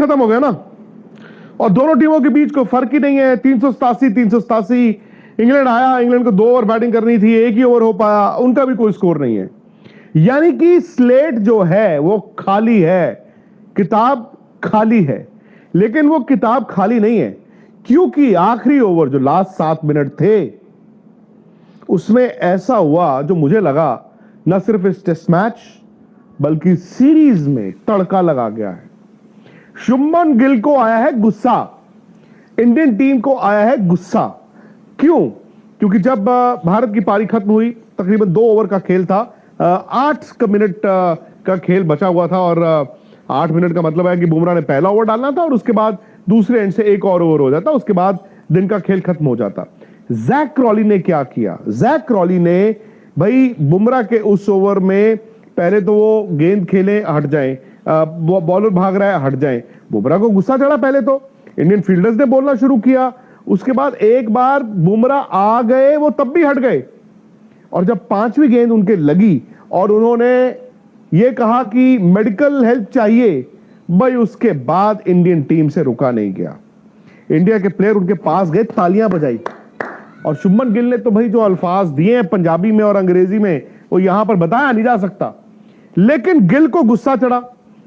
खत्म हो गया ना, और दोनों टीमों के बीच कोई फर्क ही नहीं है। 387 इंग्लैंड आया, इंग्लैंड को 2 ओवर बैटिंग करनी थी, 1 ही ओवर हो पाया, उनका भी कोई स्कोर नहीं है। यानी कि स्लेट जो है वो खाली है, किताब खाली है। लेकिन वो किताब खाली नहीं है क्योंकि आखिरी ओवर जो लास्ट 7 मिनट थे उसमें ऐसा हुआ जो मुझे लगा न सिर्फ इस टेस्ट मैच बल्कि सीरीज में तड़का लगा गया है। शुभमन गिल को आया है गुस्सा, इंडियन टीम को आया है गुस्सा। क्यों? क्योंकि जब भारत की पारी खत्म हुई, तकरीबन 2 ओवर का खेल था, 8 मिनट का खेल बचा हुआ था, और 8 मिनट का मतलब है कि बुमराह ने पहला ओवर डालना था और उसके बाद दूसरे एंड से 1 और ओवर हो जाता, उसके बाद दिन का खेल खत्म हो जाता। जैक क्रॉली ने क्या किया? जैक क्रॉली ने भाई बुमराह के उस ओवर में पहले तो वो गेंद खेले हट जाएं, बॉलर भाग रहा है हट जाएं, बुमराह को गुस्सा चढ़ा। पहले तो इंडियन फील्डर्स ने बोलना शुरू किया, उसके बाद एक बार बुमराह आ गए, वो तब भी हट गए, और जब 5वीं गेंद उनके लगी और उन्होंने ये कहा कि मेडिकल हेल्प चाहिए, भाई उसके बाद इंडियन टीम से रुका नहीं गया। इंडिया के प्लेयर उनके पास गए, तालियां बजाई, और शुभमन गिल ने तो भाई जो अल्फाज दिए हैं पंजाबी में और अंग्रेजी में वो यहां पर बताया नहीं जा सकता। लेकिन गिल को गुस्सा चढ़ा,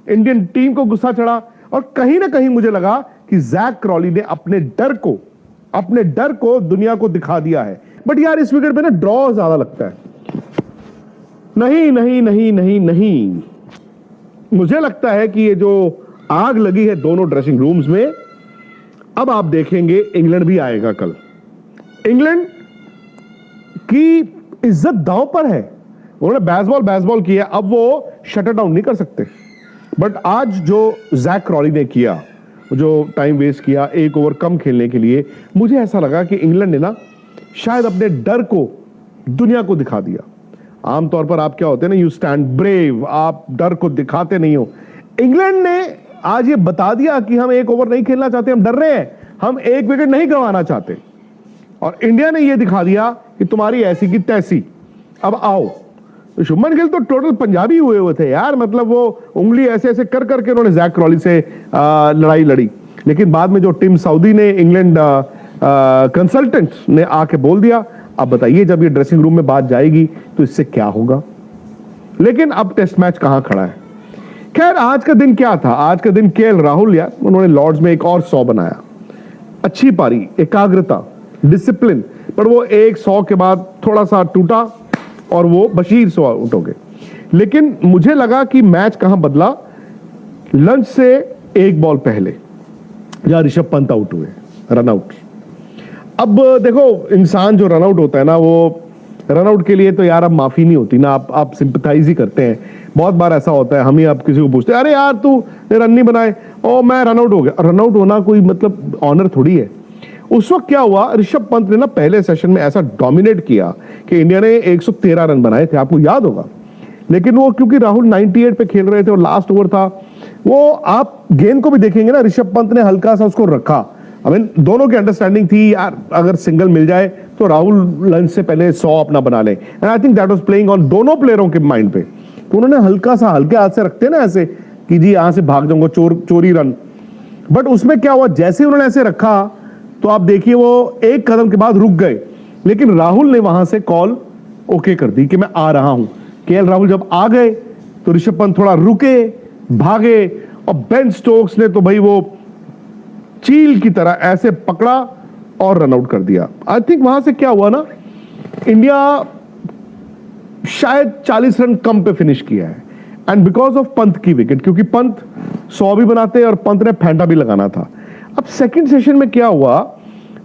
इंडियन टीम को गुस्सा चढ़ा, और कहीं ना कहीं मुझे लगा कि जैक क्रॉली ने अपने डर को दुनिया को दिखा दिया है। बट यार इस विकेट पे ना ड्रॉ ज्यादा लगता है। नहीं नहीं नहीं नहीं नहीं, मुझे लगता है कि ये जो आग लगी है दोनों ड्रेसिंग रूम्स में, अब आप देखेंगे इंग्लैंड भी आएगा कल। इंग्लैंड की इज्जत दांव पर है। उन्होंने बेसबॉल किया, अब वो शट डाउन नहीं कर सकते। बट आज जो जैक क्रॉली ने किया, जो टाइम वेस्ट किया 1 ओवर कम खेलने के लिए, मुझे ऐसा लगा कि इंग्लैंड ने ना शायद अपने डर को दुनिया को दिखा दिया। आमतौर पर आप क्या होते हैं ना, यू स्टैंड ब्रेव, आप डर को दिखाते नहीं हो। इंग्लैंड ने आज ये बता दिया कि हम 1 ओवर नहीं खेलना चाहते, हम डर रहे हैं, हम 1 विकेट नहीं गंवाना चाहते। और इंडिया ने यह दिखा दिया कि तुम्हारी ऐसी की तैसी, अब आओ। शुभमन गिल तो टोटल पंजाबी हुए थे यार, मतलब वो उंगली ऐसे ऐसे कर करके उन्होंने जैक क्रॉली से लड़ाई लड़ी। लेकिन बाद में जो टिम साउदी ने, इंग्लैंड कंसल्टेंट ने आके बोल दिया। अब बताइए जब ये ड्रेसिंग रूम में बात जाएगी तो इससे क्या होगा। लेकिन अब टेस्ट मैच कहां खड़ा है। खैर आज का दिन क्या था? आज का दिन केएल राहुल यार, उन्होंने लॉर्ड्स में एक और 100 बनाया। अच्छी पारी, एकाग्रता, डिसिप्लिन, पर वो एक 100 के बाद थोड़ा सा टूटा और वो बशीर 100 आउट हो गए। लेकिन मुझे लगा कि मैच कहां बदला, लंच से 1 बॉल पहले जहां ऋषभ पंत आउट हुए, रन आउट। अब देखो इंसान जो रन आउट होता है ना, वो रन आउट के लिए तो यार अब माफी नहीं होती ना, आप सिंपैथाइज ही करते हैं। बहुत बार ऐसा होता है, हम ही आप किसी को पूछते हैं, अरे यार तू रन नहीं बनाए, ओ मैं रन आउट हो गया। रन आउट होना कोई मतलब ऑनर थोड़ी है। उस वक्त क्या हुआ, ऋषभ पंत ने ना पहले सेशन में ऐसा डोमिनेट किया कि इंडिया ने 113 रन बनाए थे, आपको याद होगा। लेकिन वो क्योंकि राहुल 98 पे खेल रहे थे और लास्ट ओवर था, वो आप गेंद को भी देखेंगे ना, ऋषभ पंत ने हल्का सा उसको रखा। आई मीन दोनों की अंडरस्टैंडिंग थी यार, अगर सिंगल मिल जाए तो राहुल लंच से पहले 100 अपना बना ले। And I think that was playing on दोनों प्लेयरों के माइंड पे। तो उन्होंने हल्का सा, हल्के हाथ से रखते ना ऐसे कि जी यहां से भाग जाऊंगा, चोरी रन। बट उसमें क्या हुआ, जैसे उन्होंने ऐसे रखा तो आप देखिए वो 1 कदम के बाद रुक गए, लेकिन राहुल ने वहां से कॉल ओके कर दी कि मैं आ रहा हूं। केएल राहुल जब आ गए तो ऋषभ पंत थोड़ा रुके, भागे, और बेन स्टोक्स ने तो भाई वो चील की तरह ऐसे पकड़ा और रन आउट कर दिया। आई थिंक वहां से क्या हुआ ना, इंडिया शायद 40 रन कम पे फिनिश किया है, एंड बिकॉज ऑफ पंत की विकेट, क्योंकि पंत 100 भी बनाते और पंत ने फेंटा भी लगाना था। अब सेकंड सेशन में क्या हुआ,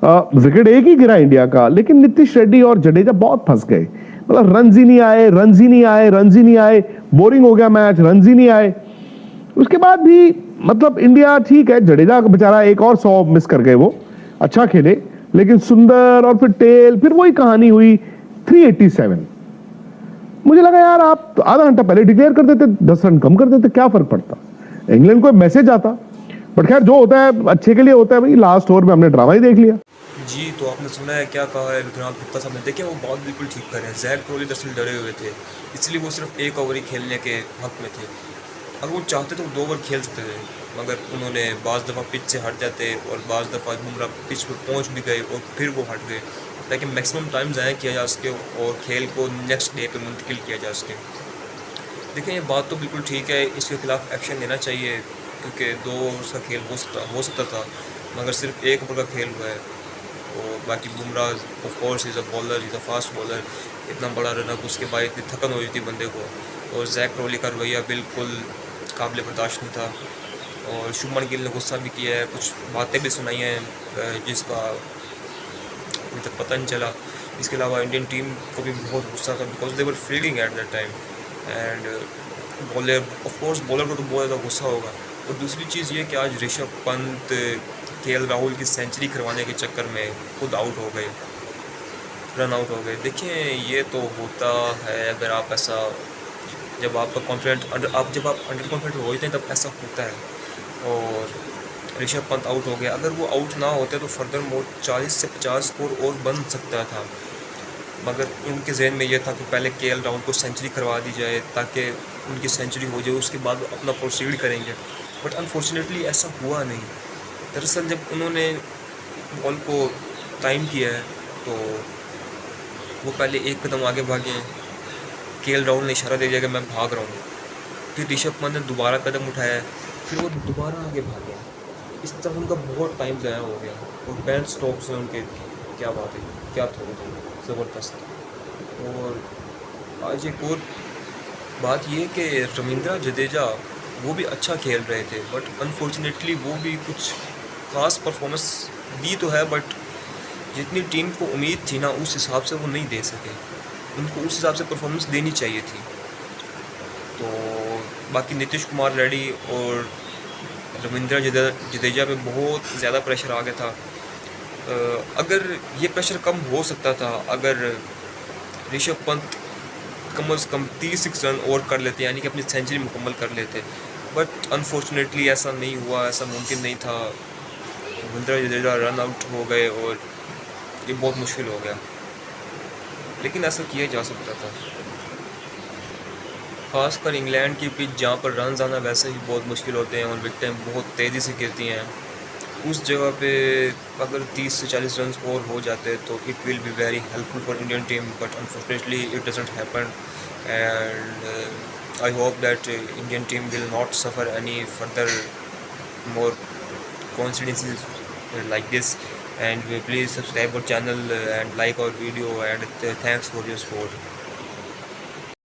विकेट एक ही गिरा इंडिया का, लेकिन नीतीश रेड्डी और जडेजा बहुत फंस गए। मतलब रन ही नहीं आए, बोरिंग हो गया मैच, रन ही नहीं आए। उसके बाद भी मतलब इंडिया ठीक है, जडेजा बेचारा एक और 100 मिस कर गए, वो अच्छा खेले, लेकिन सुंदर और फिर टेल, फिर वही कहानी हुई 387। मुझे लगा यार आप तो आधा घंटा पहले डिक्लेयर कर देते, 10 रन कम कर देते, क्या फर्क पड़ता, इंग्लैंड को मैसेज आता। बट खैर जो होता है अच्छे के लिए होता है भाई। लास्ट ओवर में हमने ड्रामा ही देख लिया। जी तो आपने सुना है क्या कहा है विक्रांत गुप्ता साहब ने। देखिए वो बात बिल्कुल ठीक कर रहे हैं। जैक क्रॉली दरअसल डरे हुए थे, इसलिए वो सिर्फ 1 ओवर ही खेलने के हक में थे। अगर वो चाहते तो 2 ओवर खेल सकते थे, मगर उन्होंने बाज़ दफ़ा पिच से हट जाते और बाज़ दफ़ा बुमराह पिच पर पहुंच भी गए और फिर वो हट गए, ताकि मैक्सिमम टाइम ज़ाया किया जा सके और खेल को नेक्स्ट डे पे मुंतकिल किया जा सके। देखें, ये बात तो बिल्कुल ठीक है, इसके खिलाफ़ एक्शन लेना चाहिए, क्योंकि 2 ओवर्स का खेल हो सकता था, मगर सिर्फ 1 ओवर का खेल हुआ है। और बाकी Bumrah of course is a bowler, is a fast bowler, इतना बड़ा रनअप उसके बाद इतनी थकन हो रही थी बंदे को, और ज़ैक क्रोली का रवैया बिल्कुल काबिल बर्दाश्त नहीं था। और शुभमन गिल ने गुस्सा भी किया है, कुछ बातें भी सुनाई हैं जिसका अभी तक पता नहीं चला। इसके अलावा इंडियन टीम को भी बहुत गुस्सा था, because they were fielding at that time, and bowler of course bowler को तो बहुत ज़्यादा गुस्सा होगा। और दूसरी चीज़ ये कि आज ऋषभ पंत केएल राहुल की सेंचुरी करवाने के चक्कर में खुद आउट हो गए, रन आउट हो गए। देखिए, ये तो होता है, अगर आप ऐसा जब आपका जब आप अंडर कॉन्फिडेंट हो जाते हैं तब ऐसा होता है। और ऋषभ पंत आउट हो गया, अगर वो आउट ना होते तो फर्दर मोर 40 से 50 स्कोर और बन सकता था, मगर उनके जहन में ये था कि पहले केएल राहुल को सेंचुरी करवा दी जाए ताकि उनकी सेंचुरी हो जाए, उसके बाद वो अपना प्रोसीड करेंगे। बट अनफॉर्चुनेटली ऐसा हुआ नहीं। दरअसल जब उन्होंने बॉल को टाइम किया है तो वो पहले एक कदम आगे भागे, केएल राहुल ने इशारा दे दिया कि मैं भाग रहा हूँ, फिर ऋषभ पंत ने दोबारा कदम उठाया, फिर वो दोबारा आगे भागे। इस तरह उनका बहुत टाइम ज़ाया हो गया, और बेन स्टोक्स हैं उनके, क्या बात है, क्या थोड़े थे, ज़बरदस्त। और आज एक और बात ये कि रविंद्र जडेजा वो भी अच्छा खेल रहे थे, बट अनफॉर्चुनेटली वो भी कुछ ख़ास परफॉर्मेंस दी तो है, बट जितनी टीम को उम्मीद थी ना उस हिसाब से वो नहीं दे सके। उनको उस हिसाब से परफॉर्मेंस देनी चाहिए थी। तो बाकी नीतीश कुमार रेड्डी और रविंद्र जडेजा पे बहुत ज़्यादा प्रेशर आ गया था। अगर ये प्रेशर कम हो सकता था अगर ऋषभ पंत कम से कम 36 रन और कर लेते, यानी कि अपनी सेंचुरी मुकम्मल कर लेते, बट अनफॉर्चुनेटली ऐसा नहीं हुआ, ऐसा मुमकिन नहीं था। रविंद्र जडेजा रन आउट हो गए और ये बहुत मुश्किल हो गया, लेकिन ऐसा किया जा सकता था। ख़ासकर इंग्लैंड की पिच जहाँ पर रन आना वैसे ही बहुत मुश्किल होते हैं और विकेटें बहुत तेज़ी से गिरती हैं, उस जगह पे अगर 30 से 40 रन और हो जाते तो it will be very helpful for Indian team, but unfortunately it doesn't happen, and I hope that Indian team will not suffer any further more coincidences like this, and please subscribe our channel and like our video, and thanks for your support.